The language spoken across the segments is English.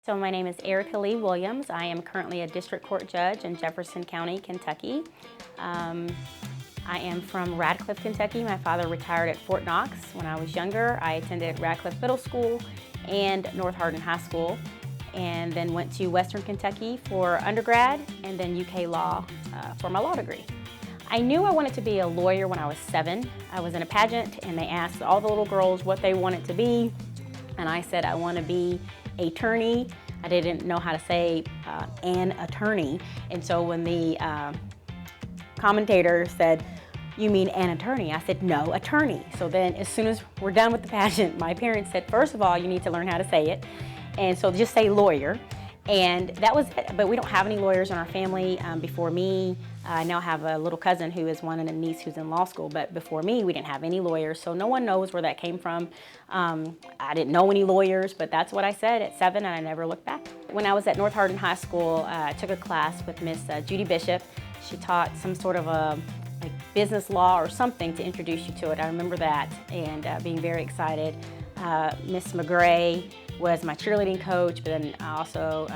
So my name is Erica Lee Williams. I am currently a district court judge in Jefferson County, Kentucky. I am from Radcliffe, Kentucky. My father retired at Fort Knox when I was younger. I attended Radcliffe Middle School and North Hardin High School, and then went to Western Kentucky for undergrad and then UK Law for my law degree. I knew I wanted to be a lawyer when I was 7. I was in a pageant and they asked all the little girls what they wanted to be, and I said I want to be an attorney. I didn't know how to say an attorney, and so when the commentator said, "You mean an attorney?" I said, "No, attorney." So then as soon as we're done with the pageant, my parents said, first of all, you need to learn how to say it, and so just say lawyer. And that was it. But we don't have any lawyers in our family. Before me, I now have a little cousin who is one and a niece who's in law school, but before me, we didn't have any lawyers, so no one knows where that came from. I didn't know any lawyers, but that's what I said at 7, and I never looked back. When I was at North Hardin High School, I took a class with Miss Judy Bishop. She taught some sort of a business law or something to introduce you to it. I remember that, and being very excited. Miss McGray was my cheerleading coach, but then I also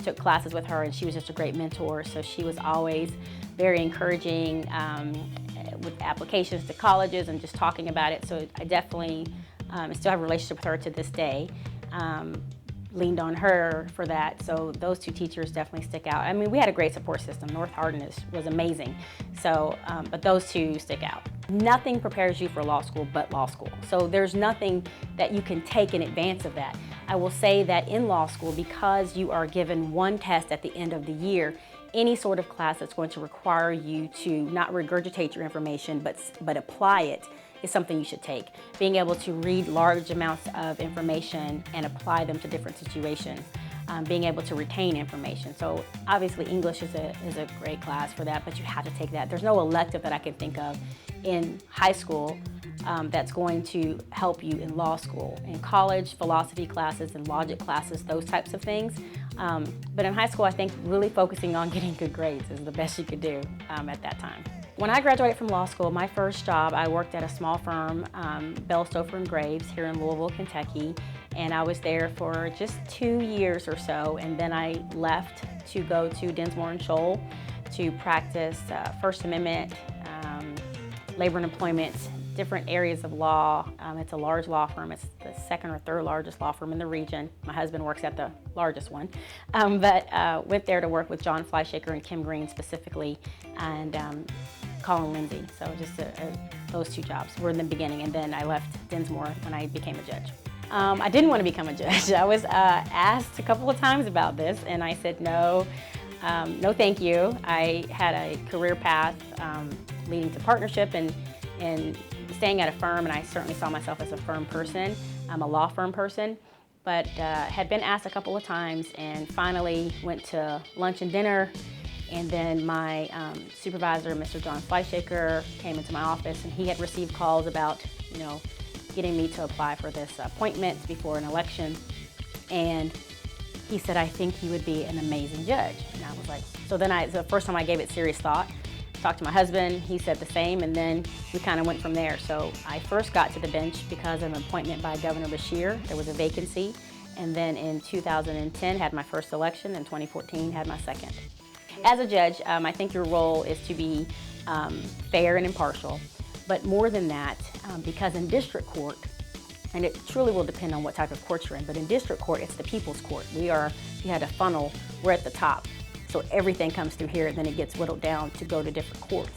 took classes with her, and she was just a great mentor. So she was always very encouraging with applications to colleges and just talking about it. So I definitely still have a relationship with her to this day. Leaned on her for that, so those two teachers definitely stick out. I mean, we had a great support system. North Hardin was amazing, so but those two stick out. Nothing prepares you for law school but law school, so there's nothing that you can take in advance of that. I will say that in law school, because you are given one test at the end of the year, any sort of class that's going to require you to not regurgitate your information but apply it is something you should take. Being able to read large amounts of information and apply them to different situations. Being able to retain information. So obviously English is a great class for that, but you have to take that. There's no elective that I can think of in high school that's going to help you in law school. In college, philosophy classes and logic classes, those types of things. But in high school, I think really focusing on getting good grades is the best you could do at that time. When I graduated from law school, my first job, I worked at a small firm, Bell, Stouffer & Graves, here in Louisville, Kentucky, and I was there for just 2 years or so, and then I left to go to Dinsmore & Shoal to practice First Amendment, labor and employment, different areas of law. It's a large law firm. It's the second or third largest law firm in the region. My husband works at the largest one. But went there to work with John Fleischaker and Kim Green specifically, and Colin Lindsay. So just those two jobs were in the beginning, and then I left Dinsmore when I became a judge. I didn't want to become a judge. I was asked a couple of times about this, and I said no, no thank you. I had a career path leading to partnership and staying at a firm, and I certainly saw myself as a firm person. I'm a law firm person, but had been asked a couple of times, and finally went to lunch and dinner. And then my supervisor, Mr. John Fleischaker, came into my office, and he had received calls about, getting me to apply for this appointment before an election. And he said, "I think you would be an amazing judge." And I was like, so then the first time I gave it serious thought, talked to my husband, he said the same, and then we kind of went from there. So I first got to the bench because of an appointment by Governor Beshear. There was a vacancy. And then in 2010, had my first election, and 2014 had my second. As a judge, I think your role is to be fair and impartial, but more than that, because in district court, and it truly will depend on what type of court you're in, but in district court, it's the people's court. You had a funnel, we're at the top, so everything comes through here, and then it gets whittled down to go to different courts.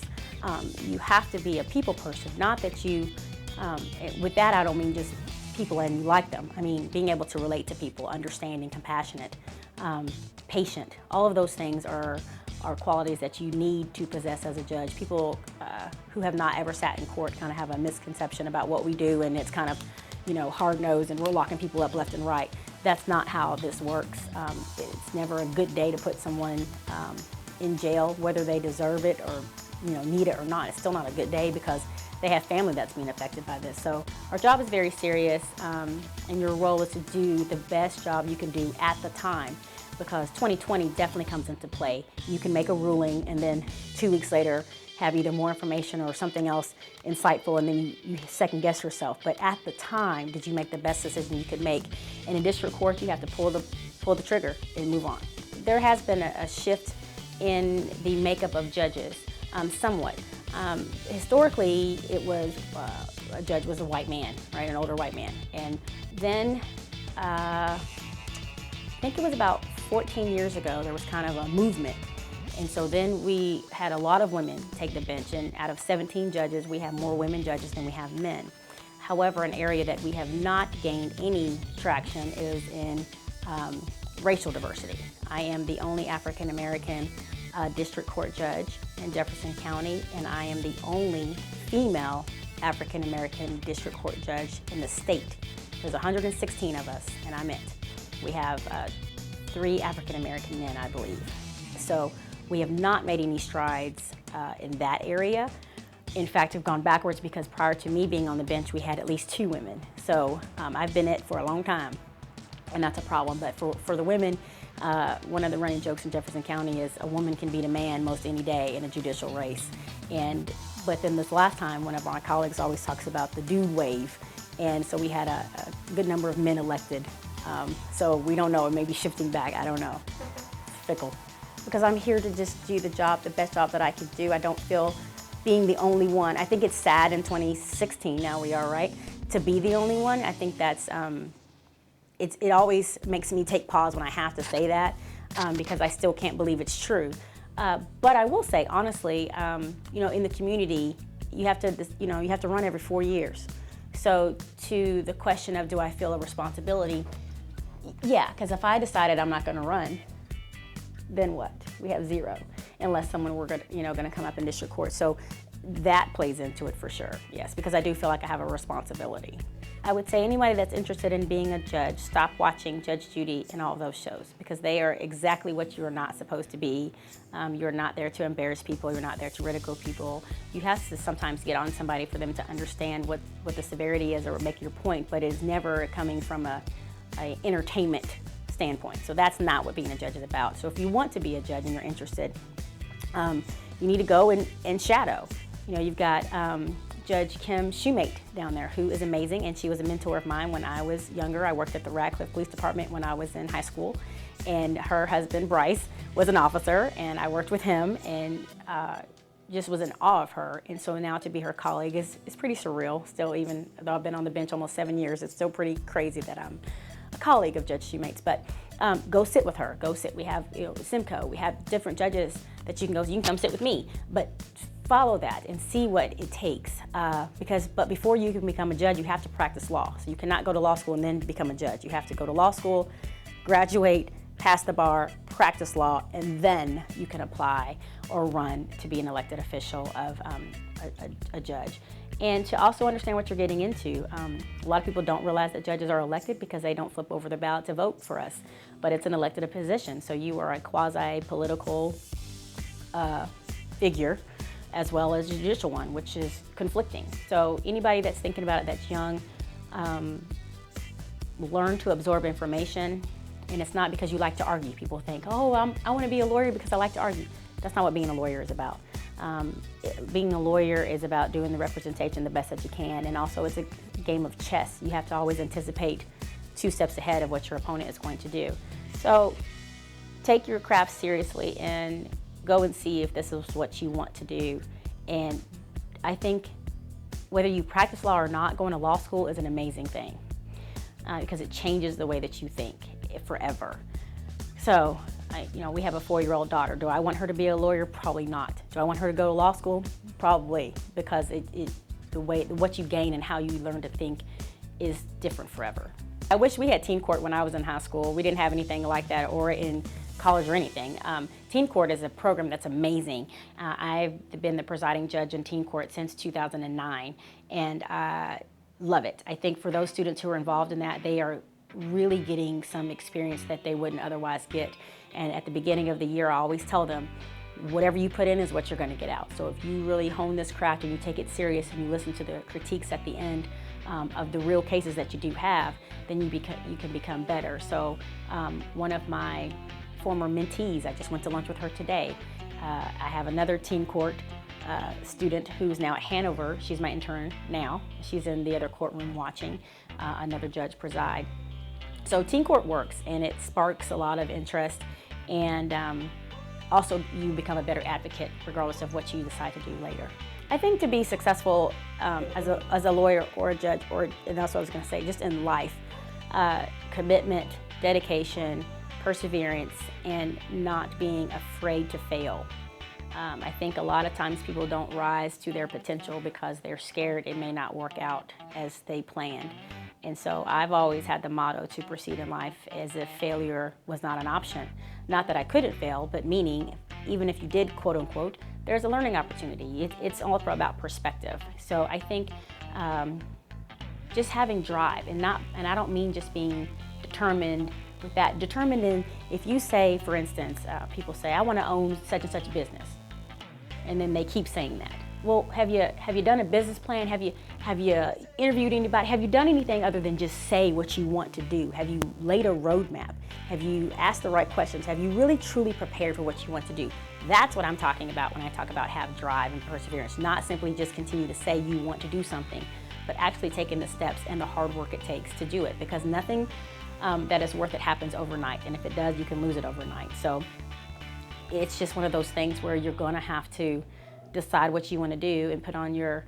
You have to be a people person, not that you, with that I don't mean just people and you like them. I mean being able to relate to people, understanding, compassionate, patient. All of those things are qualities that you need to possess as a judge. People who have not ever sat in court kind of have a misconception about what we do, and it's kind of, hard-nosed and we're locking people up left and right. That's not how this works. It's never a good day to put someone in jail, whether they deserve it or need it or not. It's still not a good day because they have family that's being affected by this. So our job is very serious, and your role is to do the best job you can do at the time, because 2020 definitely comes into play. You can make a ruling and then 2 weeks later have either more information or something else insightful, and then you second guess yourself. But at the time, did you make the best decision you could make? And in district court, you have to pull pull the trigger and move on. There has been a shift in the makeup of judges, somewhat. Historically, it was a judge was a white man, right, an older white man. And then I think it was about 14 years ago, there was kind of a movement. And so then we had a lot of women take the bench, and out of 17 judges, we have more women judges than we have men. However, an area that we have not gained any traction is in racial diversity. I am the only African American district court judge in Jefferson County, and I am the only female African American district court judge in the state. There's 116 of us, and I'm it. We have 3 African American men, I believe. So we have not made any strides in that area. In fact, have gone backwards because prior to me being on the bench, we had at least 2 women. So I've been it for a long time, and that's a problem. But for the women, one of the running jokes in Jefferson County is a woman can beat a man most any day in a judicial race. But then this last time, one of my colleagues always talks about the dude wave. And so we had a good number of men elected. So we don't know, it may be shifting back, I don't know. It's fickle. Because I'm here to just do the job, the best job that I can do. I don't feel being the only one. I think it's sad in 2016, now we are, right? To be the only one, I think that's, it always makes me take pause when I have to say that because I still can't believe it's true. But I will say, honestly, in the community, you have to run every 4 years. So to the question of do I feel a responsibility, yeah, because if I decided I'm not going to run, then what? We have 0, unless someone were going to come up in district court. So that plays into it for sure, yes, because I do feel like I have a responsibility. I would say anybody that's interested in being a judge, stop watching Judge Judy and all of those shows because they are exactly what you're not supposed to be. You're not there to embarrass people. You're not there to ridicule people. You have to sometimes get on somebody for them to understand what the severity is or make your point, but it's never coming from a entertainment standpoint. So that's not what being a judge is about. So if you want to be a judge and you're interested, you need to go and shadow. You've got Judge Kim Shoemate down there, who is amazing, and she was a mentor of mine when I was younger. I worked at the Radcliffe Police Department when I was in high school, and her husband, Bryce, was an officer, and I worked with him and just was in awe of her. And so now to be her colleague is pretty surreal. Still, even though I've been on the bench almost 7 years, it's still pretty crazy that I'm a colleague of Judge Shoemate's. But go sit with her. Go sit. We have Simcoe. We have different judges that you can go. You can come sit with me, but follow that and see what it takes. But before you can become a judge, you have to practice law. So you cannot go to law school and then become a judge. You have to go to law school, graduate, pass the bar, practice law, and then you can apply or run to be an elected official of a judge. And to also understand what you're getting into. A lot of people don't realize that judges are elected because they don't flip over the ballot to vote for us. But it's an elected position, so you are a quasi-political figure as well as a judicial one, which is conflicting. So anybody that's thinking about it that's young, learn to absorb information. And it's not because you like to argue. People think, oh, I want to be a lawyer because I like to argue. That's not what being a lawyer is about. Being a lawyer is about doing the representation the best that you can, and also it's a game of chess. You have to always anticipate 2 steps ahead of what your opponent is going to do. So take your craft seriously and go and see if this is what you want to do. And I think whether you practice law or not, going to law school is an amazing thing because it changes the way that you think forever. So, we have a 4-year-old daughter. Do I want her to be a lawyer? Probably not. Do I want her to go to law school? Probably, because what you gain and how you learn to think is different forever. I wish we had teen court when I was in high school. We didn't have anything like that, or in college or anything. Teen court is a program that's amazing. I've been the presiding judge in teen court since 2009, and I love it. I think for those students who are involved in that, they are really getting some experience that they wouldn't otherwise get. And at the beginning of the year, I always tell them, whatever you put in is what you're going to get out. So if you really hone this craft and you take it serious and you listen to the critiques at the end of the real cases that you do have, then you can become better. So one of my former mentees, I just went to lunch with her today. I have another teen court student who's now at Hanover. She's my intern now. She's in the other courtroom watching another judge preside. So teen court works, and it sparks a lot of interest, and also you become a better advocate regardless of what you decide to do later. I think to be successful as a lawyer or a judge, and that's what I was going to say, just in life, commitment, dedication, perseverance, and not being afraid to fail. I think a lot of times people don't rise to their potential because they're scared it may not work out as they planned. And so I've always had the motto to proceed in life as if failure was not an option. Not that I couldn't fail, but meaning even if you did, quote unquote, there's a learning opportunity. It's all about perspective. So I think just having drive, and I don't mean just being determined with that. Determined in, if you say, for instance, people say, I want to own such and such a business. And then they keep saying that. Well, have you done a business plan? Have you interviewed anybody? Have you done anything other than just say what you want to do? Have you laid a roadmap? Have you asked the right questions? Have you really truly prepared for what you want to do? That's what I'm talking about when I talk about have drive and perseverance. Not simply just continue to say you want to do something, but actually taking the steps and the hard work it takes to do it, because nothing that is worth it happens overnight, and if it does, you can lose it overnight. So it's just one of those things where you're gonna have to decide what you want to do and put on your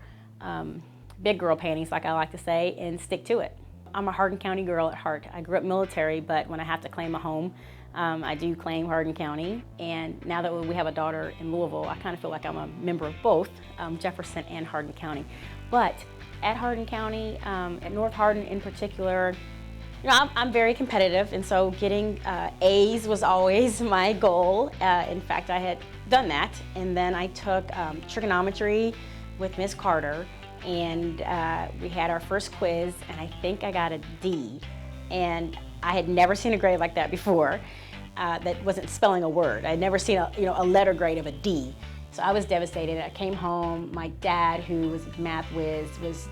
big girl panties, like I like to say, and stick to it. I'm a Hardin County girl at heart. I grew up military, but when I have to claim a home, I do claim Hardin County. And now that we have a daughter in Louisville, I kind of feel like I'm a member of both Jefferson and Hardin County. But at Hardin County, at North Hardin in particular, you know, I'm very competitive, and so getting A's was always my goal. In fact, I had done that, and then I took trigonometry with Miss Carter, and we had our first quiz, and I think I got a D, and I had never seen a grade like that before. That wasn't spelling a word. I had never seen a letter grade of a D, so I was devastated. I came home. My dad, who was a math whiz, was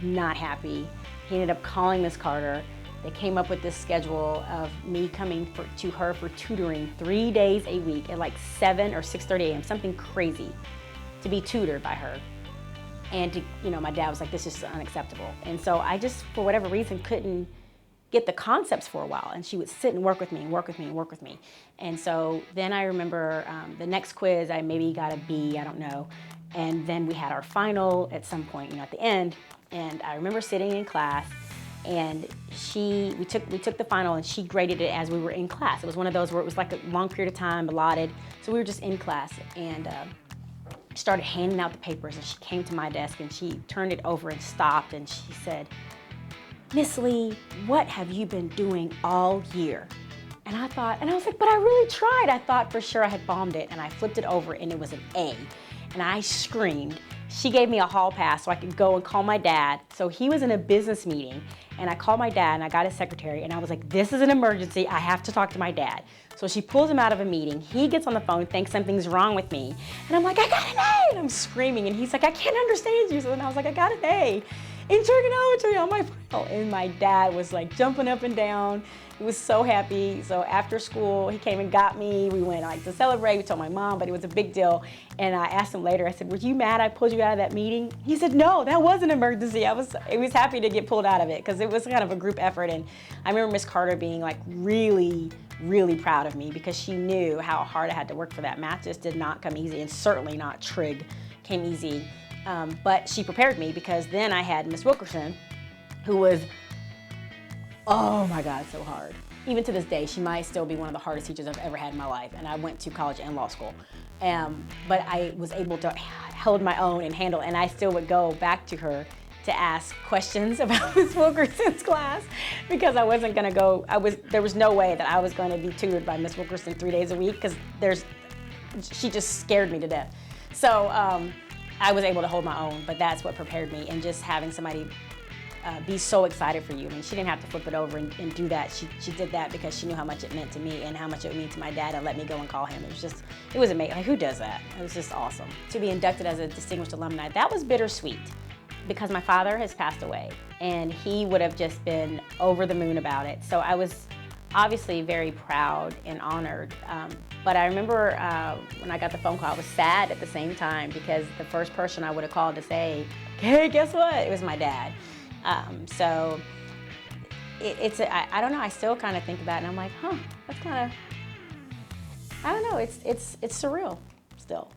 not happy. He ended up calling Miss Carter. They came up with this schedule of me coming to her for tutoring 3 days a week at like 7 or 6:30 a.m., something crazy, to be tutored by her. And my dad was like, this is unacceptable. And so I just, for whatever reason, couldn't get the concepts for a while. And she would sit and work with me and work with me and work with me. And so then I remember the next quiz, I maybe got a B, I don't know. And then we had our final at some point, at the end. And I remember sitting in class, and we took the final, and she graded it as we were in class. It was one of those where it was like a long period of time allotted. So we were just in class, and started handing out the papers, and she came to my desk and she turned it over and stopped, and she said, Miss Lee, what have you been doing all year? And I was like, but I really tried. I thought for sure I had bombed it, and I flipped it over and it was an A. And I screamed. She gave me a hall pass so I could go and call my dad. So he was in a business meeting, and I called my dad, and I got his secretary, and I was like, this is an emergency. I have to talk to my dad. So she pulls him out of a meeting. He gets on the phone, thinks something's wrong with me. And I'm like, I got an A! And I'm screaming, and he's like, I can't understand you. So then I was like, I got an A in trigonometry on my final. And my dad was like jumping up and down. He was so happy. So after school, he came and got me. We went to celebrate. We told my mom, but it was a big deal. And I asked him later, I said, were you mad I pulled you out of that meeting? He said, no, that was an emergency. I was happy to get pulled out of it because it was kind of a group effort. And I remember Miss Carter being like really, really proud of me because she knew how hard I had to work for that. Math just did not come easy, and certainly not trig came easy. But she prepared me because then I had Miss Wilkerson, who was, oh my God, so hard. Even to this day, she might still be one of the hardest teachers I've ever had in my life. And I went to college and law school. But I was able to hold my own and handle, and I still would go back to her to ask questions about Miss Wilkerson's class because I wasn't gonna go, there was no way that I was gonna be tutored by Miss Wilkerson 3 days a week because she just scared me to death. So I was able to hold my own, but that's what prepared me, and just having somebody be so excited for you. I mean, she didn't have to flip it over and do that. She did that because she knew how much it meant to me and how much it would mean to my dad, and let me go and call him. It was amazing. Like, who does that? It was just awesome. To be inducted as a distinguished alumni, that was bittersweet because my father has passed away, and he would have just been over the moon about it. So I was obviously very proud and honored. But I remember when I got the phone call, I was sad at the same time because the first person I would have called to say, hey, guess what? It was my dad. So I don't know, I still kind of think about it and I'm like, huh, that's kind of, I don't know, it's surreal still.